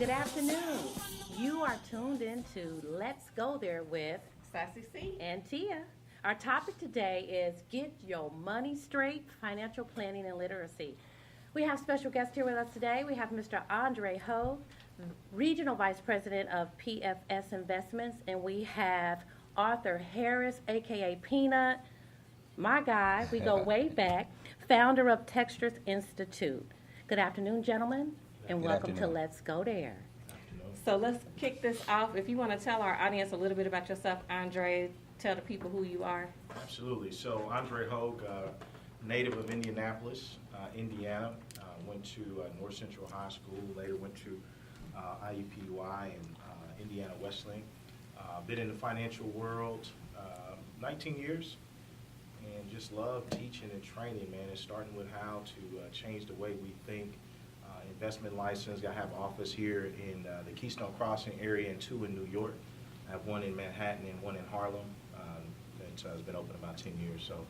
Good afternoon. You are tuned into Let's Go There with Sassy C and Tia. Our topic today is Get Your Money Straight, Financial Planning and Literacy. We have special guests here with us today. We have Mr. Aundre Hogue, Regional Vice President of PFS Investments, and we have Arthur Harris, a.k.a. Peanut, my guy, we go way back, founder of Textures Institute. Good afternoon, gentlemen, and welcome to Let's Go There. So let's kick this off. If you want to tell our audience a little bit about yourself, Andre, tell the people who you are. Absolutely. So Aundre Hogue, native of Indianapolis, Indiana, went to North Central High School, later went to IUPUI and Indiana Wesleyan. Been in the financial world 19 years and just love teaching and training, man, and starting with how to change the way we think. Investment license, I have an office here in the Keystone Crossing area and two in New York. I have one in Manhattan and one in Harlem. That has been open about 10 years, so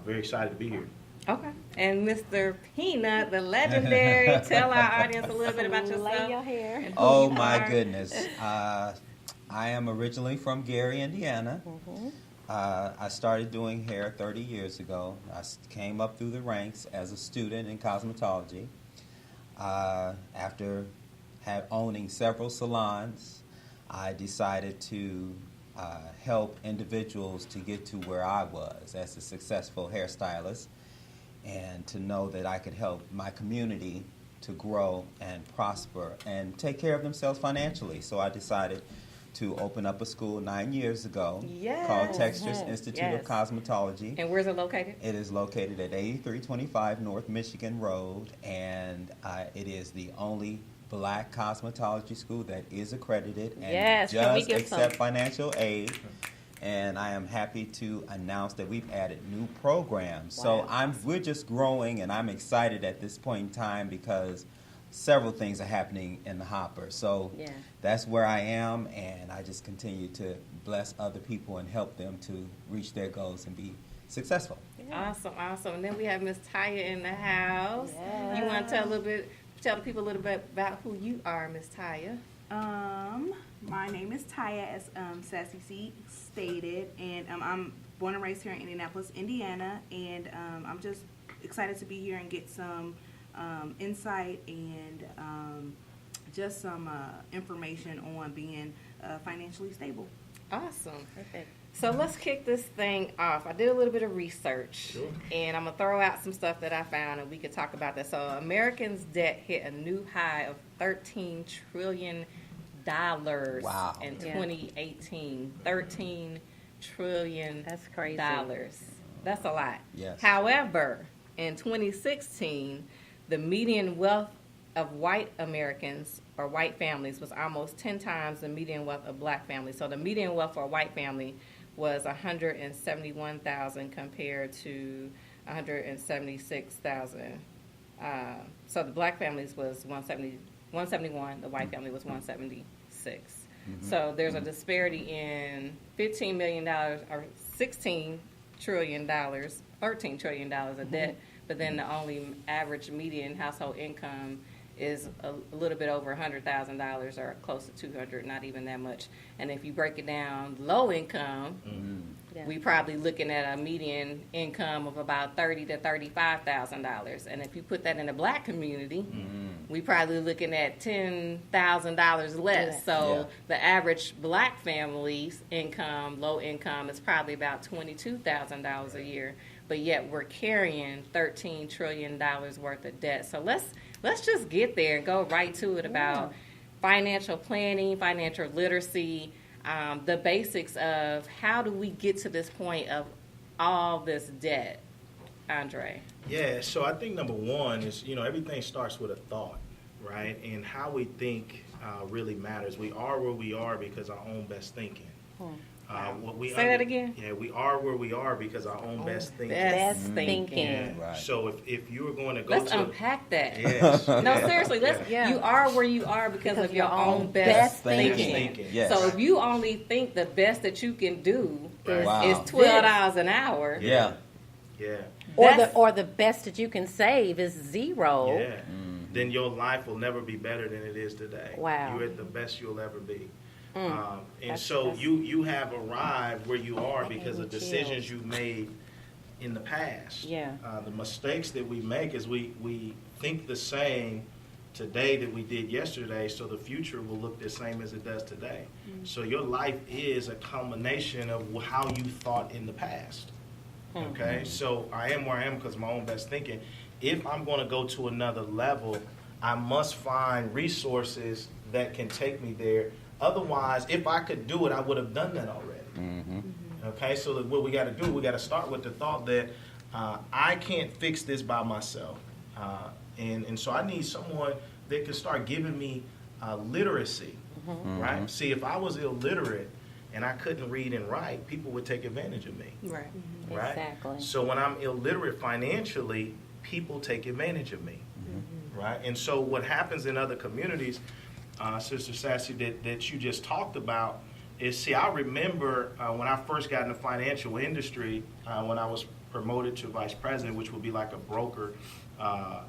very excited to be here. Okay. And Mr. Peanut, the legendary, tell our audience a little bit about yourself. Lay your hair. Oh, my goodness. I am originally from Gary, Indiana. Mm-hmm. I started doing hair 30 years ago. I came up through the ranks as a student in cosmetology. After owning several salons, I decided to help individuals to get to where I was as a successful hairstylist, and to know that I could help my community to grow and prosper and take care of themselves financially. So I decided to open up a school 9 years ago called Textures Institute of Cosmetology. And where's it located? It is located at 8325 North Michigan Road, and it is the only black cosmetology school that is accredited and does accept financial aid. And I am happy to announce that we've added new programs. Wow. So we're just growing, and I'm excited at this point in time because several things are happening in the hopper. So that's where I am, and I just continue to bless other people and help them to reach their goals and be successful. Awesome. And then we have Miss Tia in the house. Yeah. You want to tell the people a little bit about who you are, Miss Tia? My name is Tia, as Sassy C stated, and I'm born and raised here in Indianapolis, Indiana, and I'm just excited to be here and get some insight and just some information on being financially stable. Awesome. Perfect. So let's kick this thing off. I did a little bit of research, and I'm going to throw out some stuff that I found, and we could talk about that. So Americans' debt hit a new high of $13 trillion in 2018. $13 trillion. That's crazy. That's a lot. Yes. However, in 2016, the median wealth of white Americans or white families was almost 10 times the median wealth of black families. So the median wealth for a white family was $171,000 compared to $176,000. So the black families was 171, the white family was 176. Mm-hmm. So there's a disparity in $15 million or $16 trillion, $13 trillion of debt, but then the only average median household income is a little bit over $100,000 or close to $200,000, not even that much. And if you break it down, low income, we probably looking at a median income of about $30,000 to $35,000. And if you put that in the black community, we probably looking at $10,000 less. So the average black family's income, low income, is probably about $22,000 a year. But yet we're carrying $13 trillion worth of debt. So let's just get there and go right to it about financial planning, financial literacy, the basics of how do we get to this point of all this debt, Andre? Yeah, so I think number one is, everything starts with a thought, right? And how we think really matters. We are where we are because our own best thinking. Say that again. Yeah, we are where we are because our own best thinking. Best thinking. Yeah. Right. So if you were going to go let's unpack that. Yes. No, seriously. You are where you are because of your own best thinking. Yes. So if you only think the best that you can do is Wow. $12 an hour, or the best that you can save is zero. Yeah. Then your life will never be better than it is today. Wow. You're at the best you'll ever be. And That's- so that's- you have arrived where you are because me of decisions chills. you made in the past. Yeah. The mistakes that we make is we think the same today that we did yesterday, so the future will look the same as it does today. So your life is a combination of how you thought in the past. Okay, so I am where I am because of my own best thinking. If I'm going to go to another level, I must find resources that can take me there. Otherwise, if I could do it, I would have done that already. Okay, so what we got to do, we got to start with the thought that I can't fix this by myself. And so I need someone that can start giving me literacy, right? See, if I was illiterate and I couldn't read and write, people would take advantage of me. Right. Right? Exactly. So when I'm illiterate financially, people take advantage of me, right? And so what happens in other communities, Sister Sassy, that you just talked about is, see, I remember when I first got in the financial industry, when I was promoted to vice president, which would be like a broker, I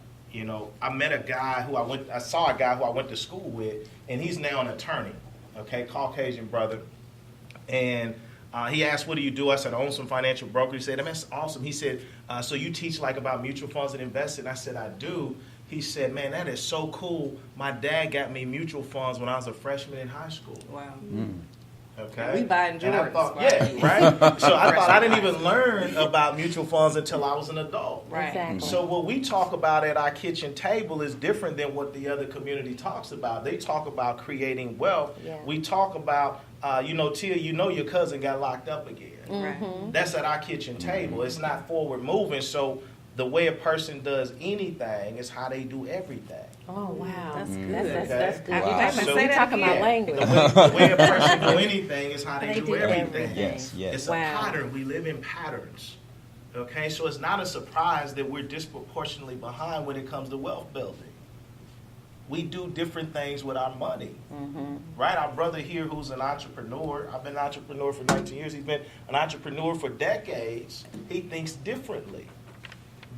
met a guy I saw a guy who I went to school with, and he's now an attorney, okay, Caucasian brother. And he asked, what do you do? I said, I own some financial broker. He said, that's awesome. He said, so you teach like about mutual funds and investing? I said, I do. He said, man, that is so cool. My dad got me mutual funds when I was a freshman in high school. Wow. Okay. We buying And I Jordans, thought, right? yeah, right? So I thought I didn't even learn about mutual funds until I was an adult. Right. Exactly. So what we talk about at our kitchen table is different than what the other community talks about. They talk about creating wealth. Yeah. We talk about, Tia, your cousin got locked up again. Right. That's at our kitchen table. It's not forward moving. So the way a person does anything is how they do everything. Oh wow, That's good. That's good. Wow. We're So- talking about Yeah. language. The way a person do anything is how they do everything. Yes, yes. It's Wow. a pattern. We live in patterns. Okay, so it's not a surprise that we're disproportionately behind when it comes to wealth building. We do different things with our money. Right? Our brother here who's an entrepreneur, I've been an entrepreneur for 19 years, he's been an entrepreneur for decades. He thinks differently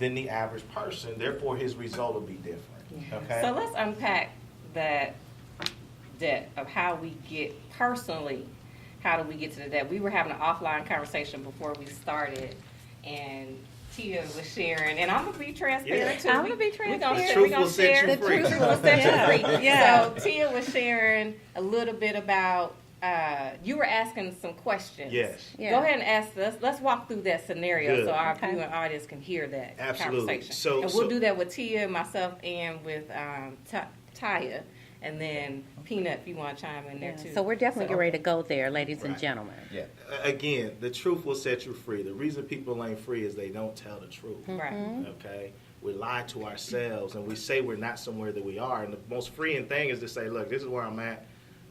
than the average person. Therefore, his result will be different. Okay? So let's unpack that debt of how we get personally, how do we get to the debt? We were having an offline conversation before we started, and Tia was sharing, and I'm going to be transparent too. I'm gonna be We're transparent. The truth will set you the free. truth will set you free. Yeah. So Tia was sharing a little bit about, you were asking some questions. Yes. Yeah. Go ahead and ask us. Let's walk through that scenario Good. so our Okay. viewing audience can hear that Absolutely. conversation. So- and so- we'll do that with Tia, myself, and with Taya, and then Peanut, if you want to chime in there too. So we're definitely getting ready to go there, ladies and Right. gentlemen. Yeah. Again, the truth will set you free. The reason people ain't free is they don't tell the truth. Right. Okay? We lie to ourselves and we say we're not somewhere that we are. And the most freeing thing is to say, look, this is where I'm at.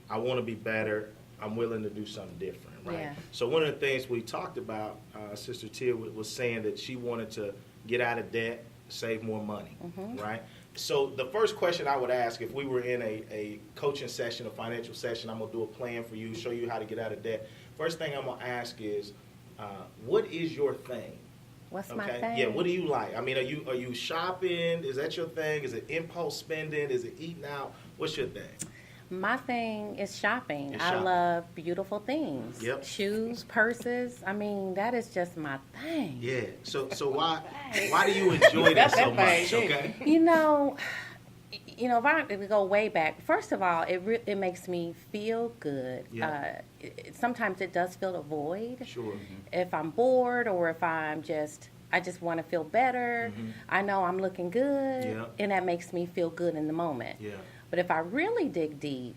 I want to be better. I'm willing to do something different, right? Yeah. So one of the things we talked about, Sister Tia was saying that she wanted to get out of debt, save more money, right? So the first question I would ask, if we were in a coaching session, a financial session, I'm going to do a plan for you, show you how to get out of debt. First thing I'm going to ask is, what is your thing? What's my thing? Yeah, what do you like? I mean, are you shopping? Is that your thing? Is it impulse spending? Is it eating out? What's your thing? My thing is shopping. It's I shopping. love beautiful things. Yep. Shoes, purses. I mean, that is just my thing. Yeah. So why do you enjoy that so much? Okay. You know, if we go way back, first of all, it makes me feel good. Yeah. Sometimes it does fill a void. Sure. If I'm bored or if I just want to feel better, I know I'm looking good, Yeah. and that makes me feel good in the moment. Yeah. But if I really dig deep,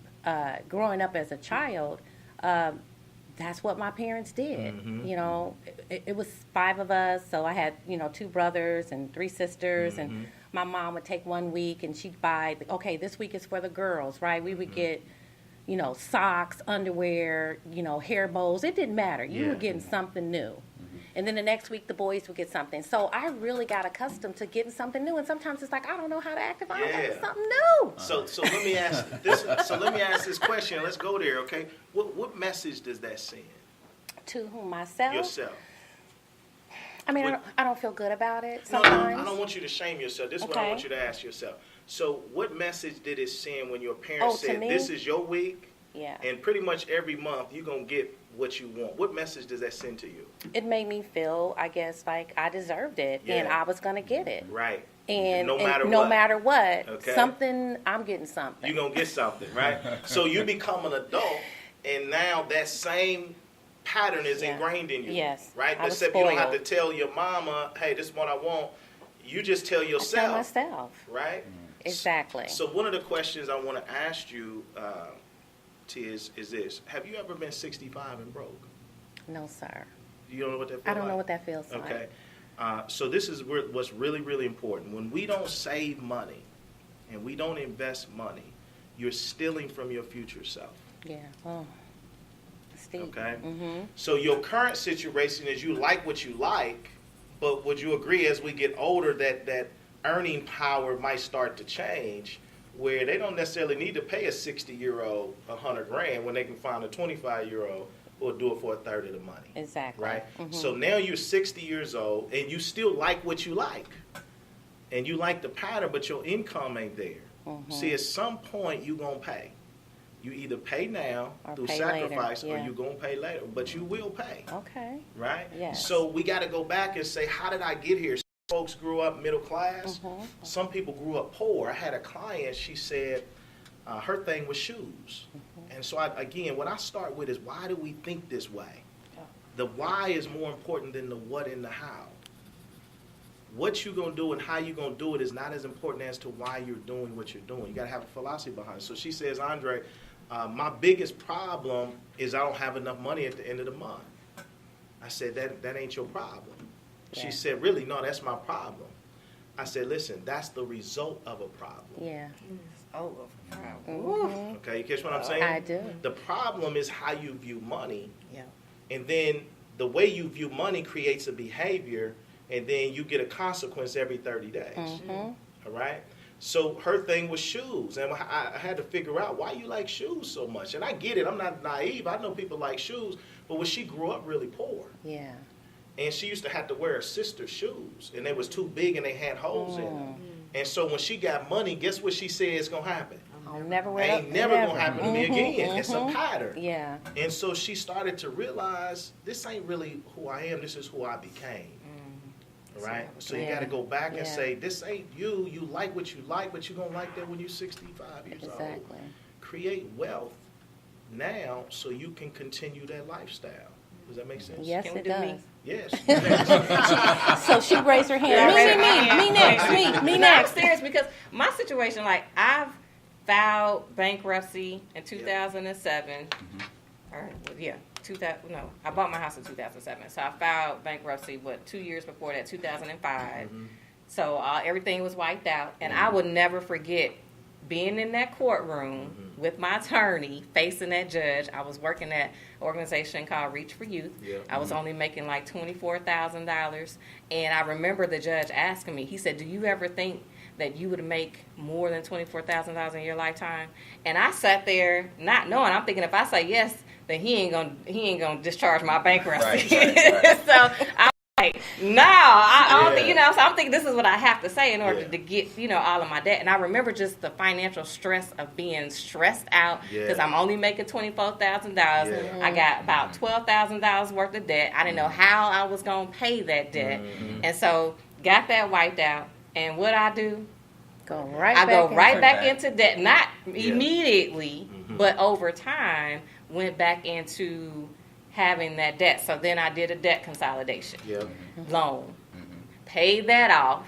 growing up as a child, that's what my parents did. You know, it was 5 of us, so I had, 2 brothers and 3 sisters, and my mom would take 1 week and she'd buy, okay, this week is for the girls, right? We would get, socks, underwear, hair bows. It didn't matter. You Yeah. were getting something new. And then the next week, the boys would get something. So I really got accustomed to getting something new. And sometimes it's like, I don't know how to act if I don't Yeah. have something new. So let me ask this. So let me ask this question. Let's go there, okay? What message does that send? To whom myself? Yourself. I mean, What- I don't feel good about it No, sometimes. I don't want you to shame yourself. This is what I Okay. want you to ask yourself. So what message did it send when your parents Oh, to said, me? this is your week, Yeah. and pretty much every month you're going to get what you want? What message does that send to you? It made me feel, I guess, like I deserved it and Yeah. I was going to get it. Right. And no matter no what. matter what, Okay. something, I'm getting something. You're going to get something, right? So you become an adult, and now that same pattern is Yeah. ingrained in you. Yes. Right? I was Except you don't have to spoiled. tell your mama, hey, this is what I want. You just tell I yourself. tell myself. Right? Exactly. So one of the questions I want to ask you, Tia, is this. Have you ever been 65 and broke? No, sir. You don't know what that feels I don't like? know what that feels like. Okay. So this is what's really, really important. When we don't save money and we don't invest money, you're stealing from your future self. Yeah. Oh. Steve. Okay? Mm-hmm. So your current situation is you like what you like, but would you agree as we get older that earning power might start to change, where they don't necessarily need to pay a 60-year-old $100,000 when they can find a 25-year-old who will do it for a third of the money. Exactly. Right? Mhm. So now you're 60 years old and you still like what you like. And you like the pattern, but your income ain't there. Mhm. See, at some point you're going to pay. You either pay now Or through pay later, sacrifice or yeah. you're going to pay later. But you will pay. Okay. Right? Yes. So we got to go back and say, how did I get here? Some folks grew up middle class. Mhm. Some people grew up poor. I had a client, she said her thing was shoes. Mm-hmm. And so, what I start with is, why do we think this way? The why is more important than the what and the how. What you're going to do and how you're going to do it is not as important as to why you're doing what you're doing. You got to have a philosophy behind it. So she says, Aundre, my biggest problem is I don't have enough money at the end of the month. I said, that ain't your problem. Yeah. She said, really? No, that's my problem. I said, listen, that's the result of a problem. Yeah. Oh, Mhm. Okay, you catch what I'm saying? I do. The problem is how you view money. yeah. And then the way you view money creates a behavior, and then you get a consequence every 30 days. Mhm. All right? So her thing was shoes. And I had to figure out why you like shoes so much. And I get it. I'm not naive. I know people like shoes. But when she grew up really poor, Yeah. and she used to have to wear her sister's shoes, and they was too big and they had holes in them. And so when she got money, guess what she said is going to happen? I'll never wear Ain't never going to happen to me again. It's a pattern. Yeah. And so she started to realize, this ain't really who I am, this is who I became. All right? So you Yeah. got to go back and Yeah. say, this ain't you. You like what you like, but you're going to like that when you're 65 years old. Exactly. Create wealth now so you can continue that lifestyle. Does that make sense? Yes, Can we it do does. me? Yes. So she raised her hand. Me next. Me No, next. I'm serious because my situation, like I've filed bankruptcy in 2007, or yeah, 2000. No, I bought my house in 2007, so I filed bankruptcy 2 years before that, 2005. So everything was wiped out, and I would never forget being in that courtroom with my attorney facing that judge. I was working at an organization called Reach for Youth. Yeah. I was only making like $24,000, and I remember the judge asking me, he said, do you ever think that you would make more than $24,000 in your lifetime? And I sat there not knowing. I'm thinking if I say yes, then he ain't gonna discharge my bankruptcy. Right. So I'm like, no, I don't Yeah. think, so I'm thinking this is what I have to say in order Yeah. to get, all of my debt. And I remember just the financial stress of being stressed out because Yeah. I'm only making $24,000. Yeah. I got about $12,000 worth of debt. I didn't know how I was going to pay that debt. And so got that wiped out. And what I do, Go right I back. go right into back that. into debt. Not Yeah. immediately, but over time, went back into having that debt. So then I did a debt consolidation Yeah. loan, paid that off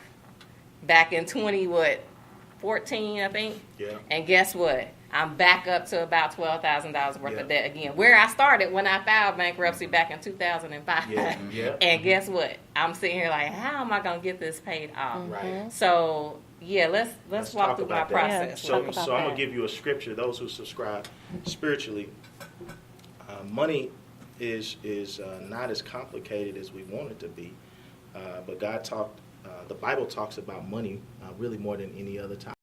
back in 2014, I think. Yeah. And guess what? I'm back up to about $12,000 worth Yeah. of debt again, where I started when I filed bankruptcy back in 2005. Yeah. Yeah. And guess what? I'm sitting here like, how am I gonna get this paid off? Right. So yeah, let's walk talk through my about that. process. Yeah, So, talk about so I'm that. gonna give you a scripture. Those who subscribe spiritually, money is not as complicated as we want it to be. But God talked. The Bible talks about money really more than any other time.